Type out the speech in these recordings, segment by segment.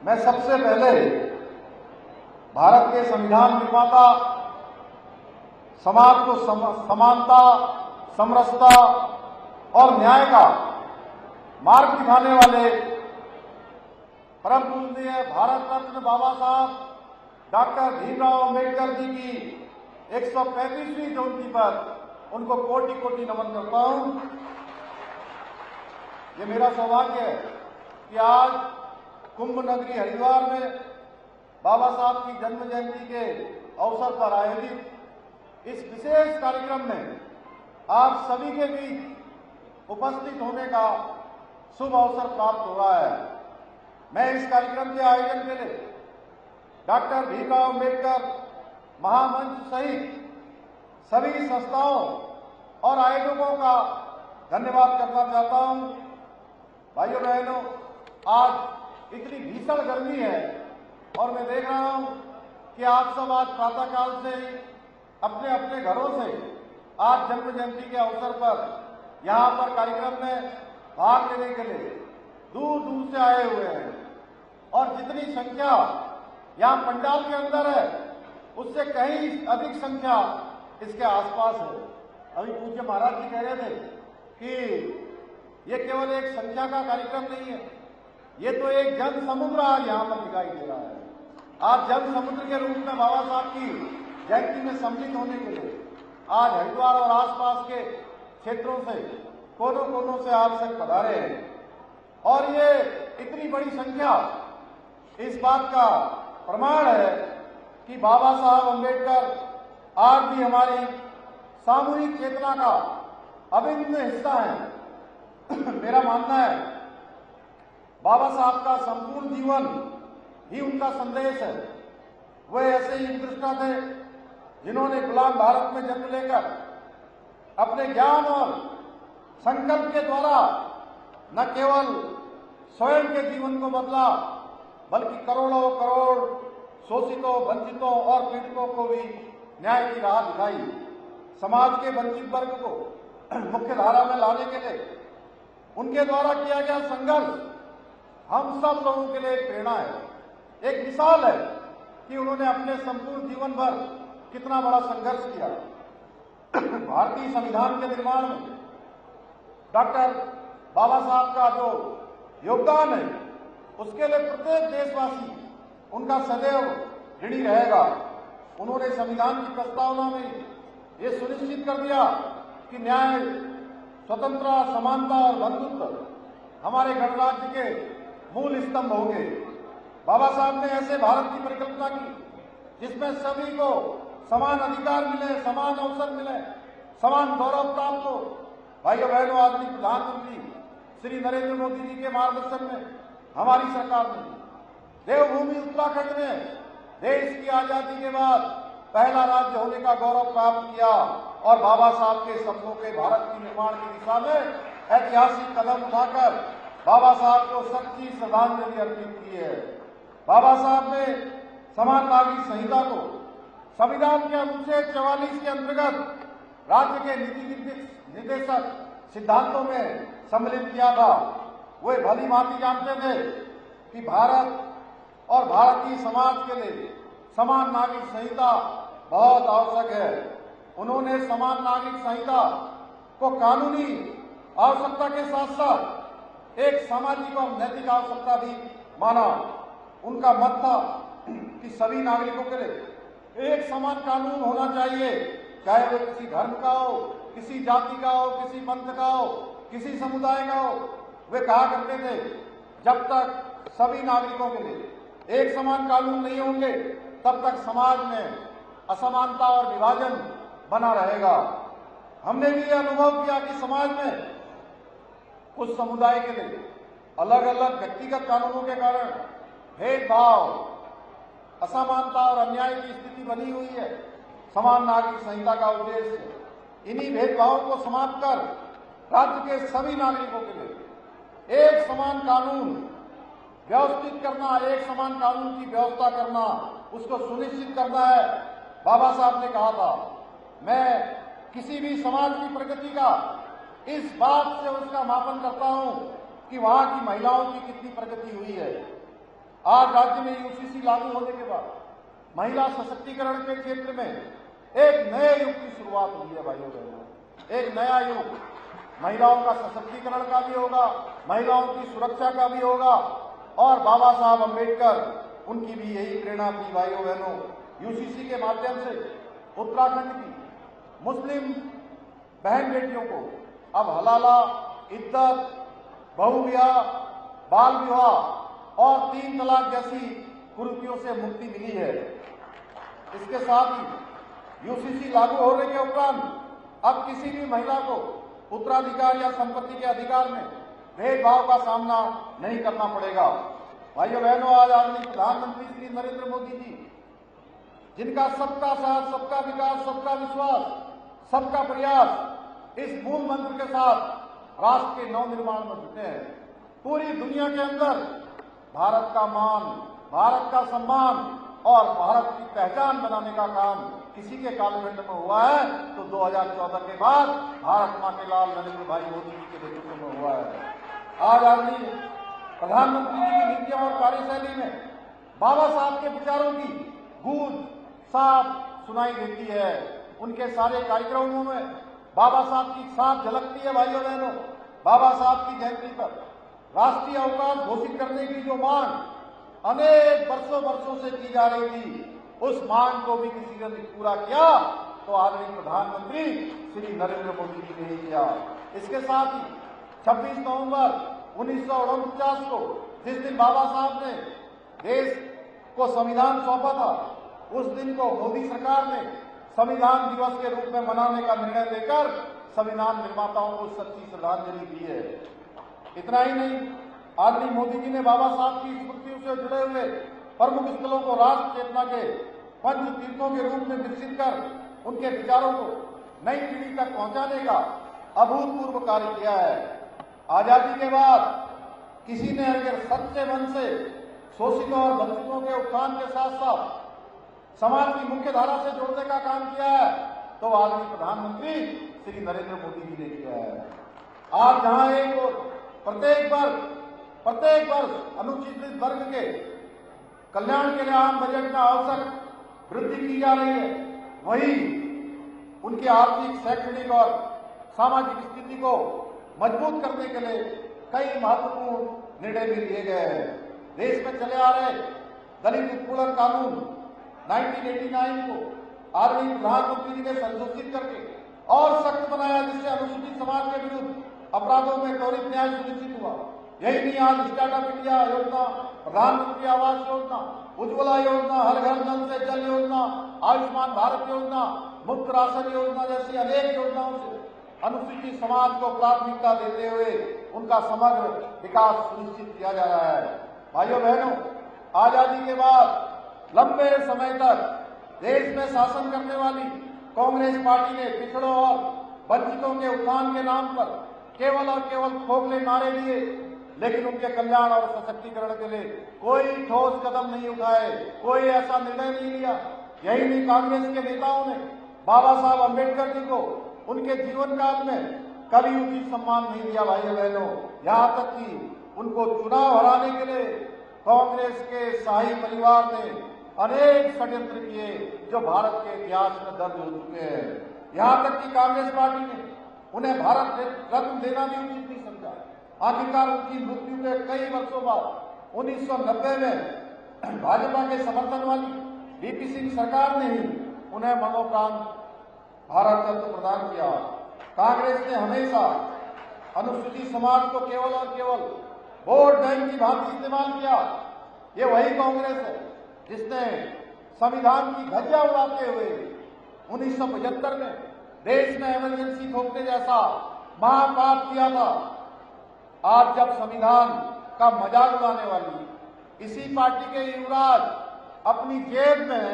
मैं सबसे पहले भारत के संविधान निर्माता, समाज को समानता, समरसता और न्याय का मार्ग दिखाने वाले परम पूजनीय भारत रत्न बाबा साहब डॉक्टर भीमराव अंबेडकर जी की 135वीं जयंती पर उनको कोटि कोटि नमन करता हूं। ये मेरा सौभाग्य है कि आज कुंभ नगरी हरिद्वार में बाबा साहब की जन्म जयंती के अवसर पर आयोजित इस विशेष कार्यक्रम में आप सभी के बीच उपस्थित होने का शुभ अवसर प्राप्त हो रहा है। मैं इस कार्यक्रम के आयोजन के लिए डॉक्टर भीमराव अंबेडकर महामंच सहित सभी संस्थाओं और आयोजकों का धन्यवाद करना चाहता हूं। भाइयों बहनों, आज इतनी भीषण गर्मी है और मैं देख रहा हूं कि आप सब आज प्रातःकाल से ही अपने अपने घरों से आज जन्म जयंती के अवसर पर यहां पर कार्यक्रम में भाग लेने के लिए दूर दूर से आए हुए हैं और जितनी संख्या यहां पंडाल के अंदर है उससे कहीं अधिक संख्या इसके आसपास है। अभी पूज्य महाराज जी कह रहे थे कि ये केवल एक संख्या का कार्यक्रम नहीं है, ये तो एक जन समुद्र आज यहां पर दिखाई दे रहा है। आज जन समुद्र के रूप में बाबा साहब की जयंती में सम्मिलित होने के लिए आज हरिद्वार और आसपास के क्षेत्रों से कोनों कोनों से आप सब पधारे हैं और ये इतनी बड़ी संख्या इस बात का प्रमाण है कि बाबा साहब अंबेडकर आज भी हमारी सामूहिक चेतना का अभिन्न हिस्सा है। मेरा मानना है बाबा साहब का संपूर्ण जीवन ही उनका संदेश है। वे ऐसे ही दृष्टा थे जिन्होंने गुलाम भारत में जन्म लेकर अपने ज्ञान और संकल्प के द्वारा न केवल स्वयं के जीवन को बदला बल्कि करोड़ों करोड़ शोषितों, वंचितों और पीड़ितों को भी न्याय की राह दिखाई। समाज के वंचित वर्ग को मुख्य धारा में लाने के लिए उनके द्वारा किया गया संघर्ष हम सब लोगों के लिए एक प्रेरणा है, एक मिसाल है कि उन्होंने अपने संपूर्ण जीवन भर कितना बड़ा संघर्ष किया। भारतीय संविधान के निर्माण में डॉक्टर बाबा साहब का जो योगदान है उसके लिए प्रत्येक देशवासी उनका सदैव ऋणी रहेगा। उन्होंने संविधान की प्रस्तावना में ये सुनिश्चित कर दिया कि न्याय, स्वतंत्रता, समानता और बंधुत्व हमारे गणराज्य के मूल स्तंभ होंगे। बाबा साहब ने ऐसे भारत की परिकल्पना की जिसमें सभी को समान अधिकार मिले, समान अवसर मिले, समान गौरव प्राप्त हो। भाइयों बहनों, आदरणीय प्रधानमंत्री श्री नरेंद्र मोदी जी के मार्गदर्शन में हमारी सरकार ने देवभूमि उत्तराखंड में देश की आजादी के बाद पहला राज्य होने का गौरव प्राप्त किया और बाबा साहब के सपनों के भारत के निर्माण की दिशा में ऐतिहासिक कदम उठाकर बाबा साहब को सच्ची श्रद्धांजलि अर्पित की है। बाबा साहब ने समान नागरिक संहिता को संविधान के अनुच्छेद 44 के अंतर्गत राज्य के नीति निर्देशक सिद्धांतों में सम्मिलित किया था। वे भली भांति जानते थे कि भारत और भारतीय समाज के लिए समान नागरिक संहिता बहुत आवश्यक है। उन्होंने समान नागरिक संहिता को कानूनी आवश्यकता के साथ साथ एक सामाजिक और नैतिक आवश्यकता भी माना। उनका मत था कि सभी नागरिकों के लिए एक समान कानून होना चाहिए, चाहे वो किसी धर्म का हो, किसी जाति का हो, किसी पंथ का हो, किसी समुदाय का हो। वे कहा करते थे जब तक सभी नागरिकों के लिए एक समान कानून नहीं होंगे तब तक समाज में असमानता और विभाजन बना रहेगा। हमने भी यह अनुभव किया कि समाज में कुछ समुदाय के लिए अलग अलग व्यक्तिगत कानूनों के कारण भेदभाव, असमानता और अन्याय की स्थिति बनी हुई है। समान नागरिक संहिता का उद्देश्य इन्हीं भेदभावों को समाप्त कर राज्य के सभी नागरिकों के लिए एक समान कानून व्यवस्थित करना, एक समान कानून की व्यवस्था करना, उसको सुनिश्चित करना है। बाबा साहब ने कहा था, मैं किसी भी समाज की प्रगति का इस बात से उसका मापन करता हूं कि वहां की महिलाओं की कितनी प्रगति हुई है। आज राज्य में यूसीसी लागू होने के बाद महिला सशक्तिकरण के क्षेत्र में एक नए युग की शुरुआत हुई है भाइयों बहनों। एक नया युग महिलाओं का सशक्तिकरण का भी होगा, महिलाओं की सुरक्षा का भी होगा। और बाबा साहब अम्बेडकर, उनकी भी यही प्रेरणा थी भाइयों बहनों। यूसीसी के माध्यम से उत्तराखंड की मुस्लिम बहन बेटियों को अब हलाला, इद्दत, बहु विवाह, बाल विवाह और 3 तलाक जैसी कुरीतियों से मुक्ति मिली है। इसके साथ ही यूसीसी लागू होने के उपरांत अब किसी भी महिला को उत्तराधिकार या संपत्ति के अधिकार में भेदभाव का सामना नहीं करना पड़ेगा। भाइयों बहनों, आज आदरणीय प्रधानमंत्री श्री नरेंद्र मोदी जी, जिनका सबका साथ, सबका विकास, सबका विश्वास, सबका प्रयास, इस मूल मंत्र के साथ राष्ट्र के नवनिर्माण में जुटे हैं। पूरी दुनिया के अंदर भारत का मान, भारत का सम्मान और भारत की पहचान बनाने का काम किसी के कालखंड में हुआ है तो 2014 के बाद भारत मां के लाल नरेंद्र भाई मोदी जी के नेतृत्व में हुआ है। आज आदरणीय प्रधानमंत्री जी की नीतियों और कार्यशैली में बाबा साहब के विचारों की गूंज साफ सुनाई देती है। उनके सारे कार्यक्रमों में बाबा साहब की साफ झलकती है। भाइयों बहनों, बाबा साहब की जयंती पर राष्ट्रीय अवकाश घोषित करने की जो मांग अनेक वर्षों से की जा रही थी, उस मांग को भी किसी ने पूरा किया तो आदरणीय प्रधानमंत्री श्री नरेंद्र मोदी जी ने ही किया। इसके साथ ही 26 नवंबर 1949 को जिस दिन बाबा साहब ने देश को संविधान सौंपा था, उस दिन को मोदी सरकार ने संविधान दिवस के रूप में मनाने का निर्णय लेकर संविधान निर्माताओं को सच्ची श्रद्धांजलि दी है। इतना ही नहीं, आदरणीय मोदी जी ने बाबा साहब की स्मृतियों से जुड़े हुए प्रमुख स्थलों को राष्ट्र चेतना के पंच तीर्थों के रूप में विकसित कर उनके विचारों को नई पीढ़ी तक पहुंचाने का अभूतपूर्व कार्य किया है। आजादी के बाद किसी ने अगर सच्चे मन से शोषितों और वंचितों के उत्थान के साथ साथ समाज की मुख्य धारा से जोड़ने का काम किया है तो आदरणीय प्रधानमंत्री श्री नरेंद्र मोदी जी ने किया है। आज जहां एक और प्रत्येक वर्ष अनुसूचित वर्ग के कल्याण के लिए आम बजट में आवश्यक वृद्धि की जा रही है, वहीं उनकी आर्थिक, शैक्षणिक और सामाजिक स्थिति को मजबूत करने के लिए कई महत्वपूर्ण निर्णय भी लिए गए हैं। देश में चले आ रहे दलित उत्पीड़न कानून 1989 को आदरणीय प्रधानमंत्री जी ने संशोधित करके और सख्त बनाया, जिससे अनुसूचित समाज के विरुद्ध अपराधों में त्वरित न्याय सुनिश्चित हुआ। यही नहीं, आज स्टार्टअप इंडिया योजना, प्रधानमंत्री आवास योजना, उज्ज्वला योजना, हर घर नल से जल योजना, आयुष्मान भारत योजना, मुफ्त राशन योजना जैसी अनेक योजनाओं से अनुसूचित समाज को प्राथमिकता देते हुए उनका समग्र विकास सुनिश्चित किया जा रहा है। भाइयों बहनों, आजादी के बाद लंबे समय तक देश में शासन करने वाली कांग्रेस पार्टी ने पिछड़ों और वंचितों के उत्थान के नाम पर केवल और केवल खोखले नारे दिए, लेकिन उनके कल्याण और सशक्तिकरण के लिए कोई ठोस कदम नहीं उठाए, कोई ऐसा निर्णय नहीं लिया। यही नहीं, कांग्रेस के नेताओं ने बाबा साहब अम्बेडकर जी को उनके जीवन काल में कभी उचित सम्मान नहीं दिया। भाइयों बहनों, यहाँ तक कि उनको चुनाव हराने के लिए कांग्रेस के शाही परिवार ने अनेक षड्यंत्र किए जो भारत के इतिहास में दर्ज हो चुके हैं। यहाँ तक कि कांग्रेस पार्टी ने उन्हें भारत रत्न देना भी उचित नहीं समझा। आखिरकार उनकी मृत्यु के कई वर्षों बाद 1990 में भाजपा के समर्थन वाली वीपी सिंह सरकार ने ही उन्हें मरणोपरांत भारत रत्न प्रदान किया। कांग्रेस ने हमेशा अनुसूचित समाज को केवल और केवल वोट बैंक की भांति इस्तेमाल किया। ये वही कांग्रेस है जिसने संविधान की धज्जियां उड़ाते हुए 1975 में देश में इमरजेंसी थोपने जैसा महापाप किया था। आज जब संविधान का मजाक उड़ाने वाली इसी पार्टी के युवराज अपनी जेब में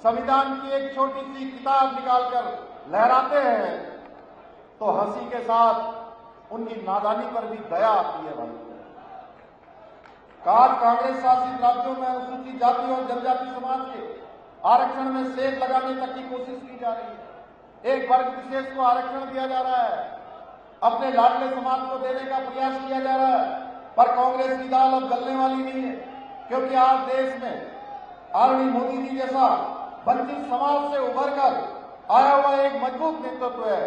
संविधान की एक छोटी सी किताब निकालकर लहराते हैं तो हंसी के साथ उनकी नादानी पर भी दया आती है। भाई, कांग्रेस शासित राज्यों में अनुसूचित जाति और जनजाति समाज के आरक्षण में सेध लगाने तक की कोशिश की जा रही है। एक वर्ग विशेष को आरक्षण दिया जा रहा है, अपने लाडले समाज को देने का प्रयास किया जा रहा है, पर कांग्रेस की दाल अब गलने वाली नहीं है। क्योंकि आज देश में आदरणीय मोदी जी जैसा वंचित समाज से उभरकर आया हुआ एक मजबूत नेतृत्व है,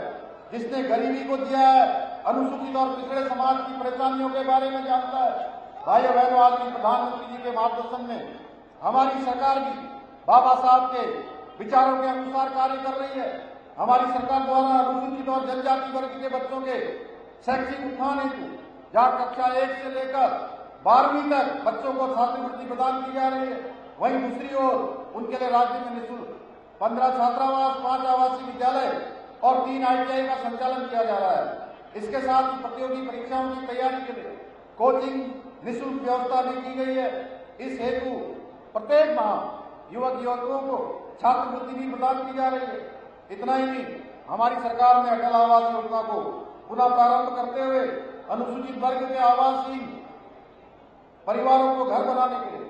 जिसने गरीबी को दिया है, अनुसूचित और पिछड़े समाज की परेशानियों के बारे में जानता है। भाइयों बहनों, आज भी प्रधानमंत्री जी के मार्गदर्शन में हमारी सरकार भी बाबा साहब के विचारों के अनुसार कार्य कर रही है। हमारी सरकार द्वारा अनुसूचित और जनजाति वर्ग के बच्चों के शैक्षिक उत्थान हेतु जहाँ कक्षा 1 से लेकर 12वीं तक बच्चों को छात्रवृत्ति प्रदान की जा रही है, वहीं दूसरी ओर उनके लिए राज्य में निःशुल्क 15 छात्रावास, 5 आवासीय विद्यालय और 3 ITI का संचालन किया जा रहा है। इसके साथ ही प्रतियोगी परीक्षाओं की तैयारी के लिए कोचिंग निःशुल्क व्यवस्था भी की गई है। इस हेतु प्रत्येक माह युवक युवकों को छात्रवृत्ति भी प्रदान की जा रही है। इतना ही नहीं, हमारी सरकार ने अटल आवास योजना को पुनः प्रारंभ करते हुए अनुसूचित वर्ग के आवासहीन परिवारों को घर बनाने के लिए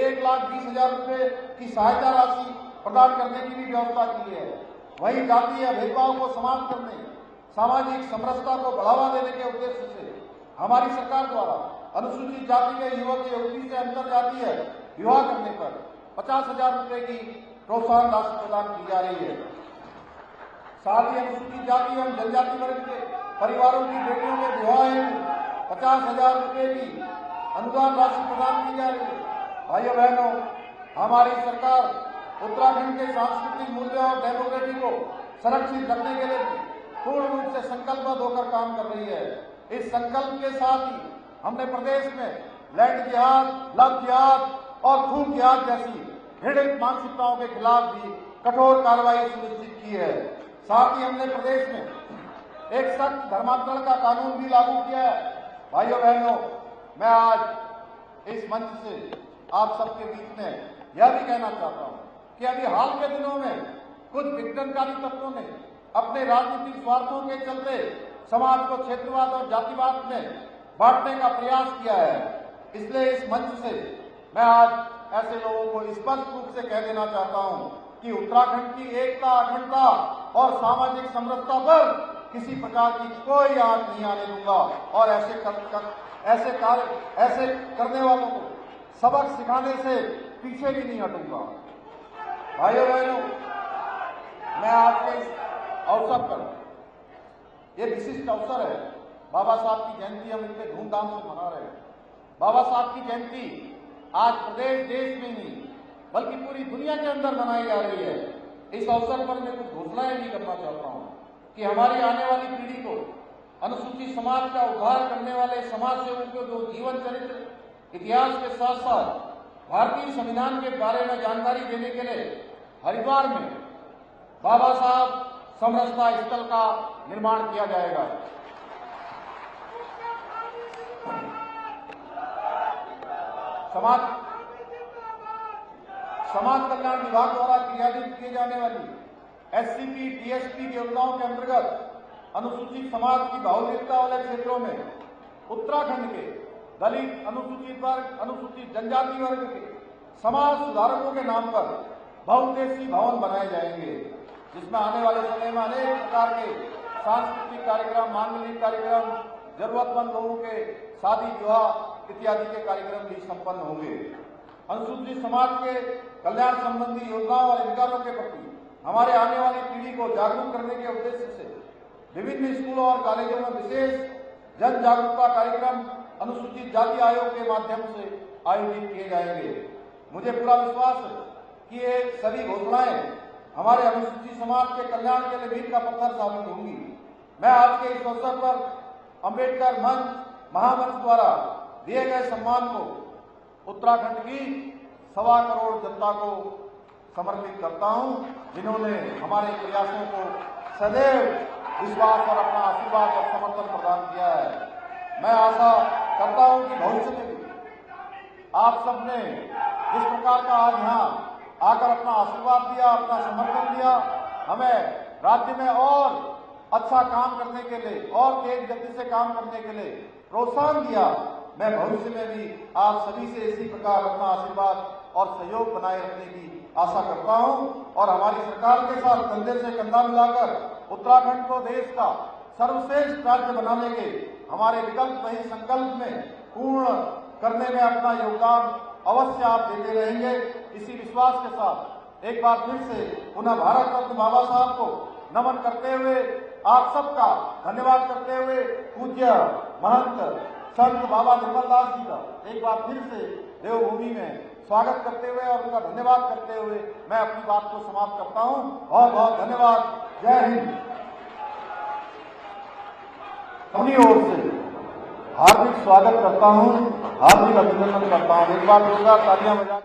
1,20,000 रुपए की सहायता राशि प्रदान करने की भी व्यवस्था की है। वहीं जातीय भेदभाव को समाप्त करने, सामाजिक समरसता को बढ़ावा देने के उद्देश्य से हमारी सरकार द्वारा अनुसूचित जाति के युवक युवती से अंतरजातीय विवाह करने पर 50,000 रुपए की प्रोत्साहन राशि प्रदान की जा रही है। साथ ही अनुसूचित जाति एवं जनजाति वर्ग के परिवारों की बेटियों के विवाह हेतु 50,000 रुपए की अनुदान राशि प्रदान की जा रही है। भाइयों बहनों, हमारी सरकार उत्तराखंड के सांस्कृतिक मूल्यों और डेमोक्रेसी को संरक्षित रखने के लिए पूर्ण रूप से संकल्पबद्ध होकर काम कर रही है। इस संकल्प के साथ ही हमने प्रदेश में लैंड जिहाद, लव जिहाद और खून जिहाद जैसी घृणित मानसिकताओं के खिलाफ भी कठोर कार्रवाई सुनिश्चित की है। साथ ही हमने प्रदेश में एक सख्त धर्मांतरण का कानून भी लागू किया है। भाइयों बहनों, मैं आज इस मंच से आप सबके बीच में यह भी कहना चाहता हूं कि अभी हाल के दिनों में कुछ विघटनकारी तत्वों ने अपने राजनीतिक स्वार्थों के चलते समाज को क्षेत्रवाद और जातिवाद में बांटने का प्रयास किया है। इसलिए इस मंच से मैं आज ऐसे लोगों को स्पष्ट रूप से कह देना चाहता हूं कि उत्तराखंड की एकता, अखंडता और सामाजिक समरसता पर किसी प्रकार की कोई आंच नहीं आने दूंगा और ऐसे करने वालों को सबक सिखाने से पीछे भी नहीं हटूंगा। भाइयों बहनों, मैं आज के इस अवसर पर, यह विशिष्ट अवसर है, बाबा साहब की जयंती हम इतने धूमधाम से मना रहे हैं। बाबा साहब की जयंती आज प्रदेश देश में नहीं बल्कि पूरी दुनिया के अंदर मनाई जा रही है। इस अवसर पर मैं कुछ घोषणाएं भी करना चाहता हूं कि हमारी आने वाली पीढ़ी को अनुसूचित समाज का उद्धार करने वाले समाज सेवकों को जीवन चरित्र, इतिहास के साथ साथ भारतीय संविधान के बारे में जानकारी देने के लिए हरिद्वार में बाबा साहब समरसता स्थल का निर्माण किया जाएगा। समाज कल्याण विभाग द्वारा क्रियान्वित किए जाने वाली SCP, DSP योजनाओं के अंतर्गत अनुसूचित समाज की बाहुल्यता वाले क्षेत्रों में उत्तराखंड के दलित, अनुसूचित वर्ग, अनुसूचित जनजाति वर्ग के समाज सुधारकों के नाम पर बहुउद्देशीय भवन बनाए जाएंगे, जिसमें आने वाले समय में अनेक प्रकार के सांस्कृतिक कार्यक्रम, मानवीय कार्यक्रम, जरूरतमंद लोगों के शादी विवाह इत्यादि के कार्यक्रम भी संपन्न होंगे। अनुसूचित समाज के कल्याण संबंधी योजनाओं और अधिकारों के प्रति हमारे आने वाली पीढ़ी को जागरूक करने के उद्देश्य से विभिन्न स्कूलों और कॉलेजों में विशेष जन जागरूकता कार्यक्रम अनुसूचित जाति आयोग के माध्यम से आयोजित किए जाएंगे। मुझे पूरा विश्वास है कि ये सभी घोषणाएं हमारे अनुसूचित समाज के कल्याण के लिए मील का पत्थर साबित होंगी। मैं आज के इस अवसर पर अंबेडकर महामंच द्वारा दिए गए सम्मान को उत्तराखंड की 1.25 करोड़ जनता को समर्पित करता हूं, जिन्होंने हमारे प्रयासों को सदैव विश्वास और अपना आशीर्वाद और समर्थन प्रदान किया है। मैं आशा करता हूं कि भविष्य में भी आप सबने जिस प्रकार का आज यहाँ आकर अपना आशीर्वाद दिया, अपना समर्थन दिया, हमें राज्य में और अच्छा काम करने के लिए और तेज गति से काम करने के लिए प्रोत्साहन दिया। मैं भविष्य में भी आप सभी से इसी प्रकार अपना आशीर्वाद और सहयोग बनाए रखने की आशा करता हूं और हमारी सरकार के साथ कंधे से कंधा मिलाकर उत्तराखंड को देश का सर्वश्रेष्ठ राज्य बनाने के हमारे विकल्प नहीं संकल्प में पूर्ण करने में अपना योगदान अवश्य आप देते रहेंगे। इसी विश्वास के साथ एक बार फिर से पुनः भारत रत्न बाबा साहब को नमन करते हुए, आप सबका धन्यवाद करते हुए, पूज्य महंत संत बाबा निर्मल दास जी का एक बार फिर से देवभूमि में स्वागत करते हुए और उनका धन्यवाद करते हुए मैं अपनी बात को समाप्त करता हूं। बहुत बहुत धन्यवाद। जय हिंद। अपनी ओर से हार्दिक स्वागत करता हूं, हार्दिक अभिनंदन करता हूं। एक बार जोरदार तालियां बजा